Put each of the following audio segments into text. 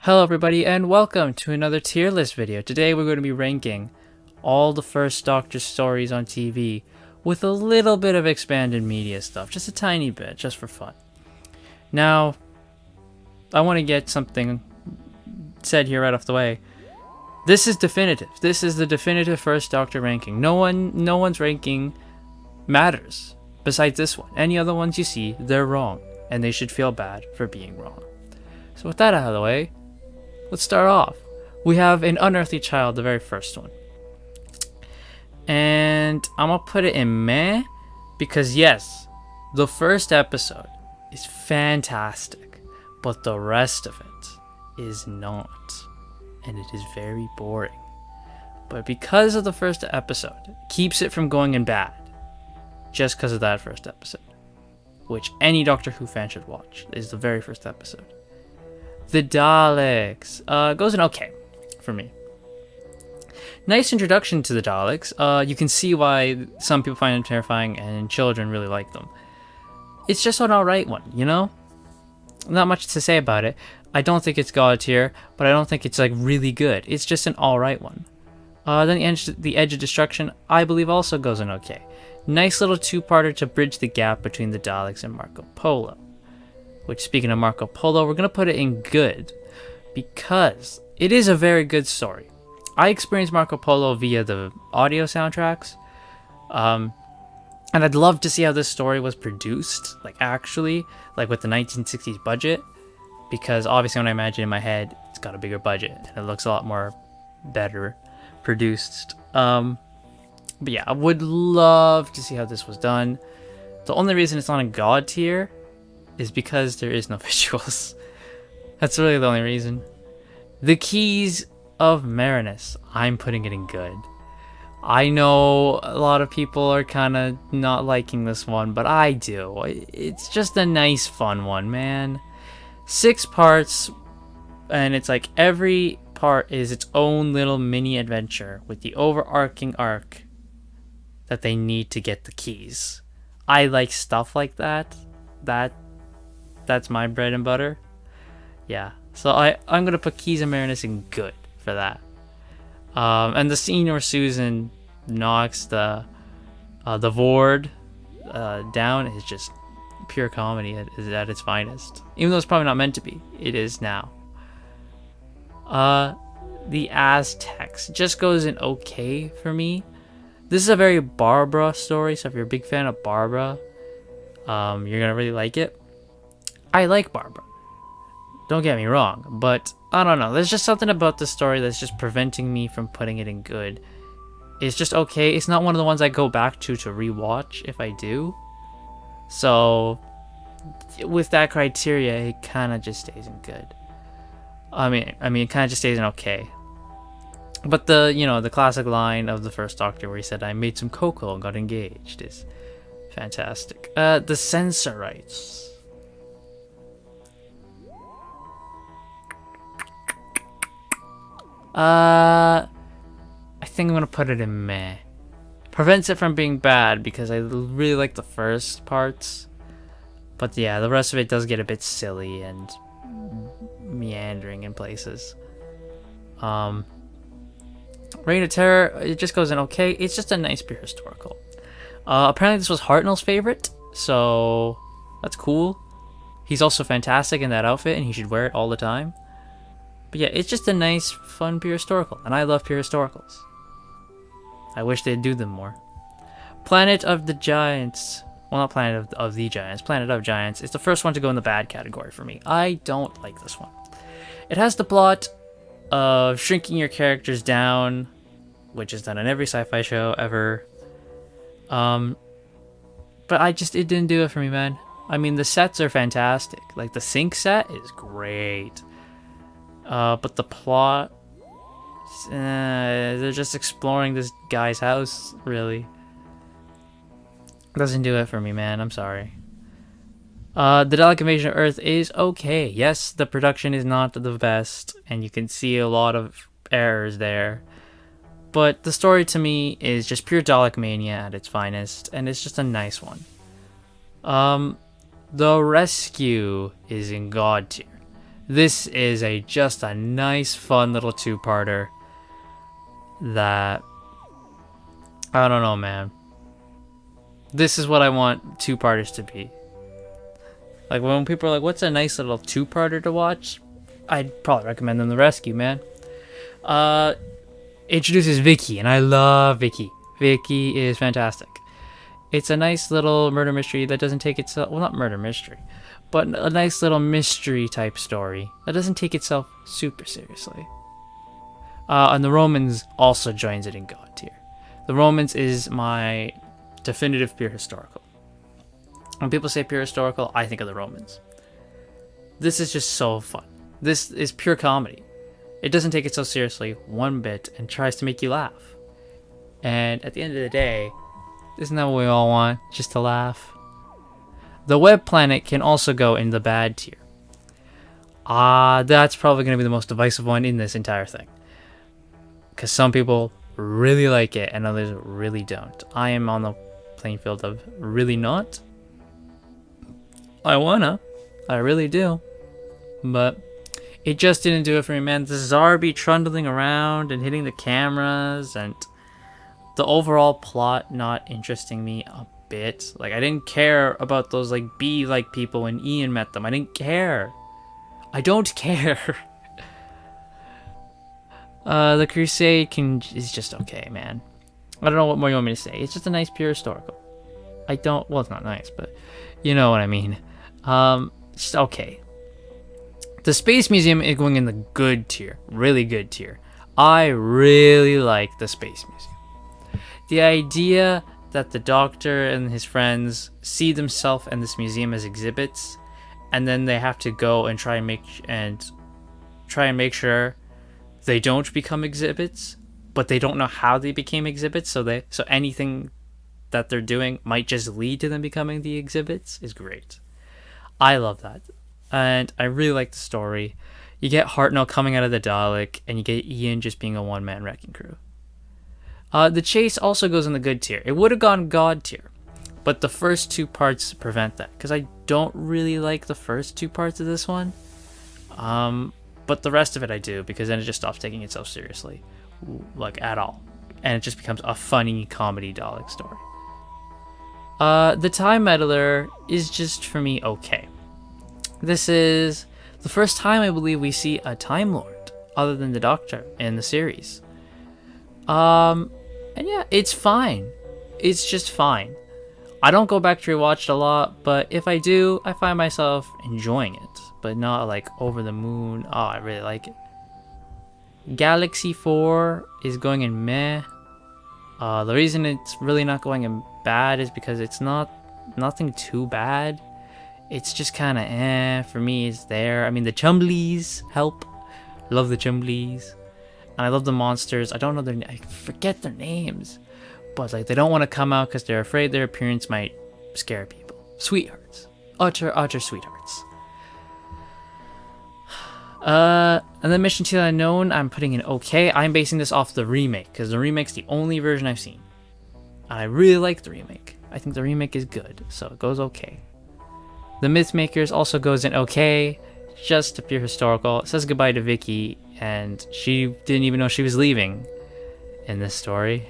Hello everybody and welcome to another tier list video. Today we're going to be ranking all the first Doctor stories on TV with a little bit of expanded media stuff, just a tiny bit, just for fun. Now, I want to get something said here right off the way. This is definitive. This is the definitive first Doctor ranking. No one's ranking matters besides this one. Any other ones you see, they're wrong, and they should feel bad for being wrong. So with that out of the way, let's start off. We have An Unearthly Child, the very first one. And I'm going to put it in meh because yes, the first episode is fantastic, but the rest of it is not. And it is very boring. But because of the first episode, it keeps it from going in bad. Just because of that first episode. Which any Doctor Who fan should watch, is the very first episode. The Daleks goes in okay for me. Nice introduction to the Daleks. You can see why some people find them terrifying and children really like them. It's just an alright one, you know? Not much to say about it. I don't think it's God tier, but I don't think it's like really good. It's just an alright one. Then the Edge of Destruction, I believe, also goes in okay. Nice little two-parter to bridge the gap between the Daleks and Marco Polo. Which, speaking of Marco Polo, we're going to put it in good because it is a very good story. I experienced Marco Polo via the audio soundtracks, and I'd love to see how this story was produced, like actually, like with the 1960s budget, because obviously when I imagine in my head, it's got a bigger budget, and it looks a lot more better produced. But yeah, I would love to see how this was done. The only reason it's not in God tier is because there is no visuals. That's really the only reason. The Keys of Marinus, I'm putting it in good. I know a lot of people are kind of not liking this one, but I do. It's just a nice fun one, man. 6 parts, and it's like every part is its own little mini adventure with the overarching arc that they need to get the keys. I like stuff like that. That's my bread and butter. Yeah, so I'm going to put Keys of Marinus in good for that. And the scene where Susan knocks the Vord down is just pure comedy at its finest. Even though it's probably not meant to be, it is now. The Aztecs just goes in okay for me. This is a very Barbara story, so if you're a big fan of Barbara, you're going to really like it. I like Barbara. Don't get me wrong, but I don't know. There's just something about the story that's just preventing me from putting it in good. It's just okay. It's not one of the ones I go back to rewatch if I do. So, with that criteria, it kind of just stays in good. I mean, it kind of just stays in okay. But the classic line of the first Doctor where he said, "I made some cocoa and got engaged," is fantastic. The Sensorites. I think I'm gonna put it in meh. Prevents it from being bad because I really like the first parts. But yeah, the rest of it does get a bit silly and meandering in places. Reign of Terror, it just goes in okay. It's just a nice pure historical. Apparently this was Hartnell's favorite, so that's cool. He's also fantastic in that outfit and he should wear it all the time. But yeah, it's just a nice, fun pure historical, and I love pure historicals. I wish they'd do them more. Planet of the Giants. Well, not Planet of the Giants. Planet of Giants. It's the first one to go in the bad category for me. I don't like this one. It has the plot of shrinking your characters down, which is done in every sci-fi show ever. But it didn't do it for me, man. I mean, the sets are fantastic. Like, the Sync set is great. But the plot, they're just exploring this guy's house, really. Doesn't do it for me, man. I'm sorry. The Dalek Invasion of Earth is okay. Yes, the production is not the best, and you can see a lot of errors there. But the story to me is just pure Dalek mania at its finest, and it's just a nice one. The Rescue is in God tier. This is just a nice, fun little two-parter that, I don't know, man. This is what I want two-parters to be. Like, when people are like, what's a nice little two-parter to watch? I'd probably recommend them The Rescue, man. Introduces Vicky, and I love Vicky. Vicky is fantastic. It's a nice little murder mystery that doesn't take itself... Well, not murder mystery, but a nice little mystery type story that doesn't take itself super seriously. And The Romans also joins it in God tier. The Romans is my definitive pure historical. When people say pure historical, I think of The Romans. This is just so fun. This is pure comedy. It doesn't take itself seriously one bit and tries to make you laugh. And at the end of the day, isn't that what we all want? Just to laugh? The Web Planet can also go in the bad tier. That's probably going to be the most divisive one in this entire thing. Because some people really like it and others really don't. I am on the playing field of really not. I wanna. I really do. But it just didn't do it for me, man. The Zarbi trundling around and hitting the cameras and the overall plot not interesting me a bit. Like, I didn't care about those, like, bee-like people when Ian met them. I didn't care. I don't care. The Crusade is just okay, man. I don't know what more you want me to say. It's just a nice pure historical. Well, it's not nice, but you know what I mean. Just okay. The Space Museum is going in the good tier. Really good tier. I really like the Space Museum. The idea that the Doctor and his friends see themselves and this museum as exhibits, and then they have to go and try and make sure they don't become exhibits, but they don't know how they became exhibits, so anything that they're doing might just lead to them becoming the exhibits is great. I love that. And I really like the story. You get Hartnell coming out of the Dalek, and you get Ian just being a one-man wrecking crew. The chase also goes in the good tier. It would have gone God tier, but the first two parts prevent that, because I don't really like the first two parts of this one. But the rest of it I do, because then it just stops taking itself seriously, like, at all. And it just becomes a funny comedy Dalek story. The Time Meddler is just, for me, okay. This is the first time I believe we see a Time Lord, other than the Doctor, in the series. And yeah, it's fine. It's just fine. I don't go back to rewatch it a lot, but if I do, I find myself enjoying it, but not like over the moon. Oh, I really like it. Galaxy 4 is going in meh. The reason it's really not going in bad is because it's nothing too bad. It's just kind of eh. For me, it's there. I mean, the Chumblies help. Love the Chumblies. And I love the monsters. I don't know I forget their names. But like, they don't want to come out because they're afraid their appearance might scare people. Sweethearts. Utter sweethearts. And then Mission to the Unknown, I'm putting in okay. I'm basing this off the remake, because the remake's the only version I've seen. I really like the remake. I think the remake is good, so it goes okay. The Mythmakers also goes in okay. Just a pure historical. It says goodbye to Vicky, and she didn't even know she was leaving in this story.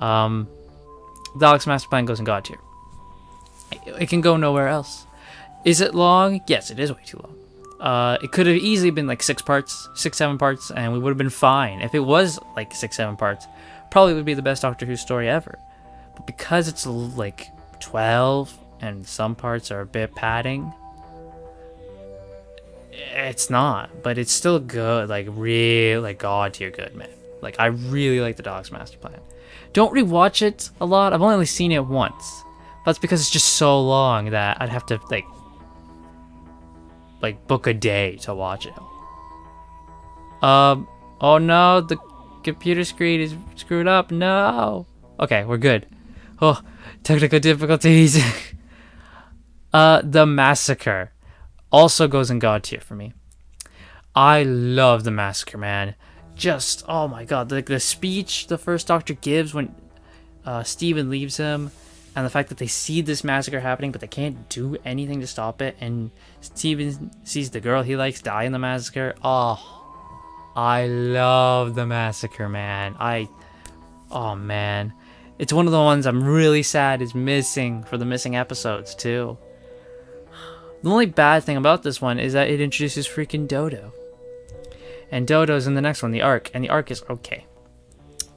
Dalek's Master Plan goes in God tier. It can go nowhere else. Is it long? Yes, it is way too long. It could have easily been like 6 parts, 6-7 parts, and we would have been fine. If it was like 6-7 parts, probably would be the best Doctor Who story ever. But because it's like 12 and some parts are a bit padding, it's not. But it's still good, like real, like God tier good, man. Like, I really like the Dalek's Master Plan. Don't rewatch it a lot. I've only seen it once. That's because it's just so long that I'd have to like book a day to watch it. Oh no, the computer screen is screwed up. No. Okay, we're good. Oh, technical difficulties. The Massacre also goes in God tier for me. I love The Massacre, man. Just, oh my god, the speech the first Doctor gives when Stephen leaves him, and the fact that they see this massacre happening, but they can't do anything to stop it, and Steven sees the girl he likes die in the massacre. Oh, I love the massacre, man. Oh man, it's one of the ones I'm really sad is missing for the missing episodes too. The only bad thing about this one is that it introduces freaking Dodo. And Dodo's in the next one, the arc, and the arc is okay.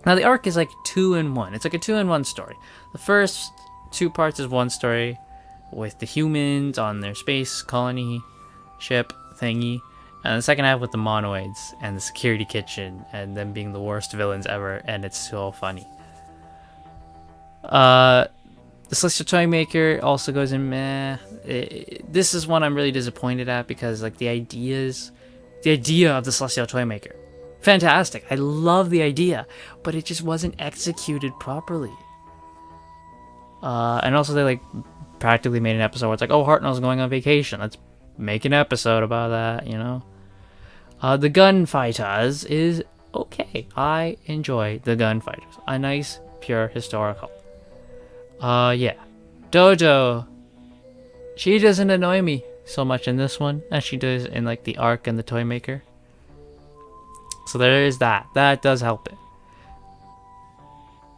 Now the arc is like 2-in-1. It's like a 2-in-1 story. The first 2 parts is one story with the humans on their space colony ship thingy, and the second half with the monoids and the security kitchen and them being the worst villains ever, and it's so funny. The Celestial Toymaker also goes in meh. This is one I'm really disappointed at because like the idea of the Celestial Toymaker, fantastic. I love the idea, but it just wasn't executed properly. And also they like practically made an episode where it's like, oh, Hartnell's going on vacation. Let's make an episode about that, you know? The Gunfighters is okay. I enjoy the Gunfighters. A nice, pure historical. Yeah. Dodo. She doesn't annoy me so much in this one as she does in like the arc and the Toymaker. So there is that. That does help it.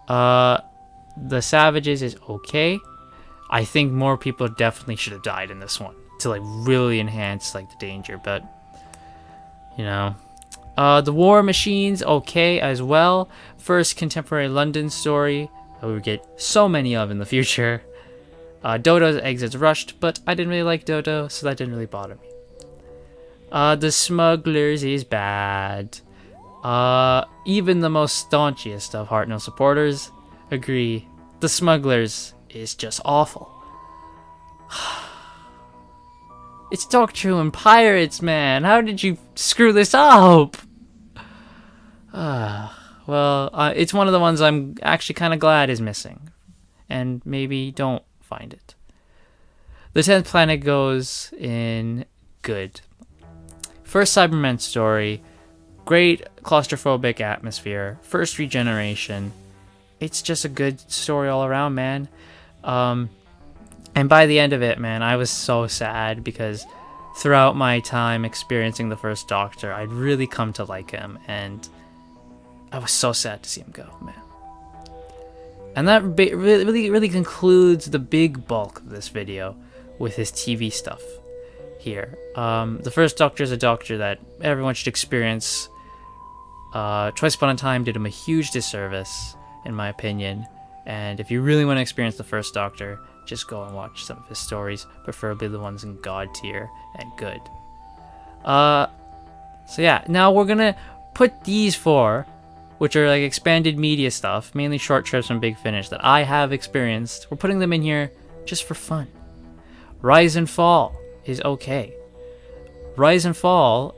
The Savages is okay. I think more people definitely should have died in this one to like really enhance like the danger, but you know. The War Machines, okay as well. First contemporary London story that we would get so many of in the future. Dodo's exits rushed, but I didn't really like Dodo, so that didn't really bother me. The Smugglers is bad. Even the most staunchest of Hartnell supporters agree the Smugglers is just awful. It's Doctor Who and pirates, man. How did you screw this up? Well, it's one of the ones I'm actually kind of glad is missing. And maybe don't find it. The 10th Planet goes in good. First Cybermen story. Great claustrophobic atmosphere. First regeneration. It's just a good story all around, man. And by the end of it, man, I was so sad because throughout my time experiencing the first Doctor, I'd really come to like him, and I was so sad to see him go, man. And that really concludes the big bulk of this video with his TV stuff here. The first Doctor is a Doctor that everyone should experience. Twice Upon a Time did him a huge disservice, in my opinion. And if you really want to experience the first Doctor, just go and watch some of his stories, preferably the ones in God tier and good. So yeah, now we're gonna put these 4, which are like expanded media stuff, mainly short trips from Big Finish that I have experienced. We're putting them in here just for fun. Rise and Fall is okay. Rise and Fall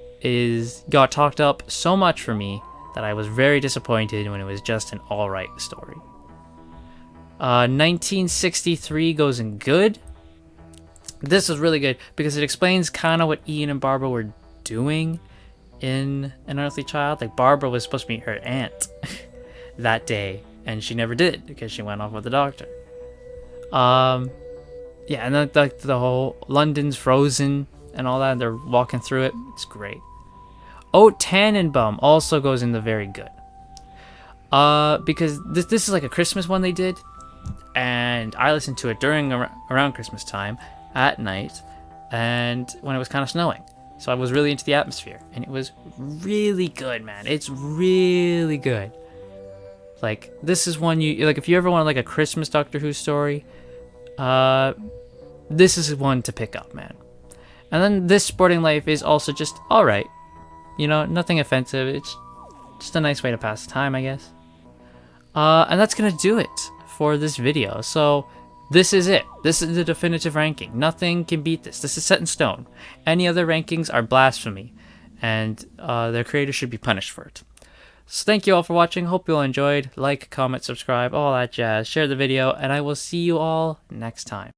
got talked up so much for me that I was very disappointed when it was just an alright story. 1963 goes in good. This is really good because it explains kind of what Ian and Barbara were doing in An Unearthly Child. Like, Barbara was supposed to meet her aunt that day, and she never did because she went off with the Doctor. Yeah, and then the whole London's frozen and all that, and they're walking through it. It's great. Oh, Tannenbaum also goes in the very good. Because this is like a Christmas one they did, and I listened to it around Christmas time at night, and when it was kind of snowing. So I was really into the atmosphere, and it was really good, man. It's really good. Like, this is one like if you ever want like a Christmas Doctor Who story, this is one to pick up, man. And then This Sporting Life is also just alright. You know, nothing offensive. It's just a nice way to pass the time, I guess. And that's gonna do it for this video. So this is it. This is the definitive ranking. Nothing can beat this. This is set in stone. Any other rankings are blasphemy, and their creators should be punished for it. So thank you all for watching. Hope you all enjoyed. Like, comment, subscribe, all that jazz. Share the video, and I will see you all next time.